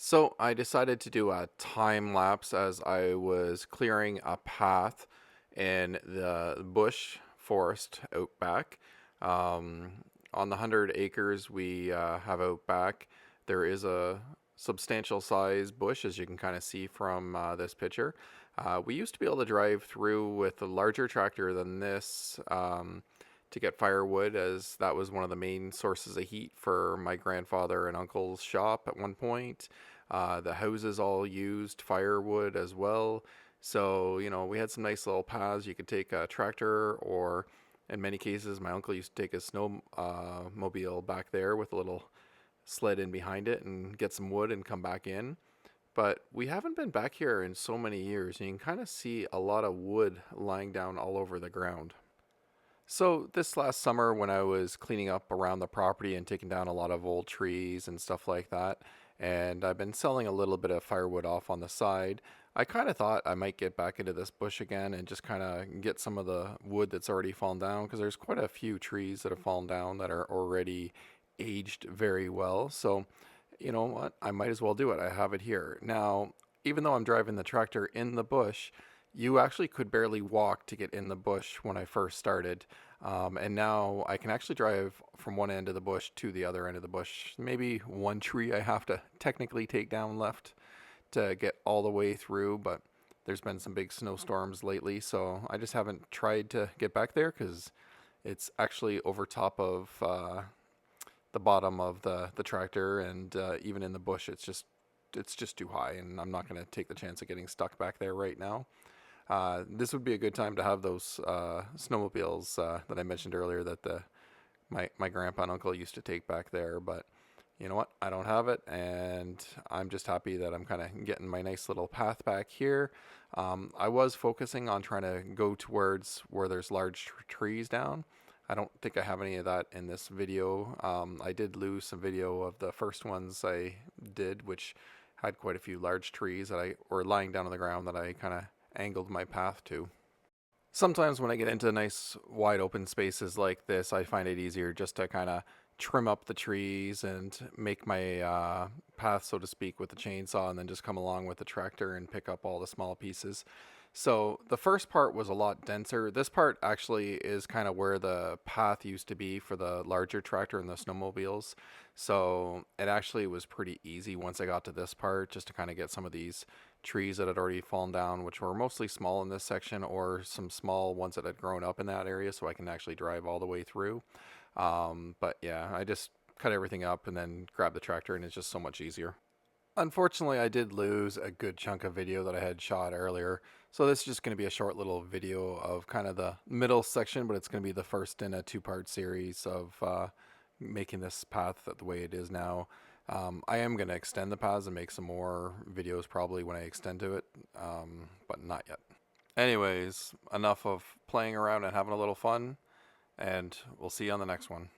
So I decided to do a time lapse as I was clearing a path in the bush forest out back. Um, on the 100 acres we have out back, there is a substantial size bush, as you can kind of see from this picture. We used to be able to drive through with a larger tractor than this. To get firewood, as that was one of the main sources of heat for my grandfather and uncle's shop at one point. The houses all used firewood as well. So, we had some nice little paths. You could take a tractor, or in many cases, my uncle used to take a snow mobile back there with a little sled in behind it and get some wood and come back in. But we haven't been back here in so many years, and you can kind of see a lot of wood lying down all over the ground. So this last summer, when I was cleaning up around the property and taking down a lot of old trees and stuff like that, and I've been selling a little bit of firewood off on the side, I kind of thought I might get back into this bush again and just kind of get some of the wood that's already fallen down, because there's quite a few trees that have fallen down that are already aged very well. So, you know what? I might as well do it. I have it here. Now, even though I'm driving the tractor in the bush, you actually could barely walk to get in the bush when I first started. And now I can actually drive from one end of the bush to the other end of the bush. Maybe one tree I have to technically take down left to get all the way through, but there's been some big snowstorms lately, so I just haven't tried to get back there because it's actually over top of the bottom of the tractor, and even in the bush, it's just too high, and I'm not going to take the chance of getting stuck back there right now. This would be a good time to have those snowmobiles that I mentioned earlier that my grandpa and uncle used to take back there. But you know what? I don't have it, and I'm just happy that I'm kind of getting my nice little path back here. I was focusing on trying to go towards where there's large trees down. I don't think I have any of that in this video. I did lose some video of the first ones I did, which had quite a few large trees that I were lying down on the ground that I kind of angled my path to. Sometimes when I get into nice wide open spaces like this, I find it easier just to kind of trim up the trees and make my path, so to speak, with the chainsaw, and then just come along with the tractor and pick up all the small pieces. So the first part was a lot denser. This part actually is kind of where the path used to be for the larger tractor and the snowmobiles. So it actually was pretty easy once I got to this part, just to kind of get some of these trees that had already fallen down, which were mostly small in this section, or some small ones that had grown up in that area, so I can actually drive all the way through. But yeah, I just cut everything up and then grab the tractor, and it's just so much easier. Unfortunately, I did lose a good chunk of video that I had shot earlier, so this is just going to be a short little video of kind of the middle section, but it's going to be the first in a two-part series of making this path the way it is now. I am going to extend the paths and make some more videos probably when I extend to it, but not yet. Anyways, enough of playing around and having a little fun, and we'll see you on the next one.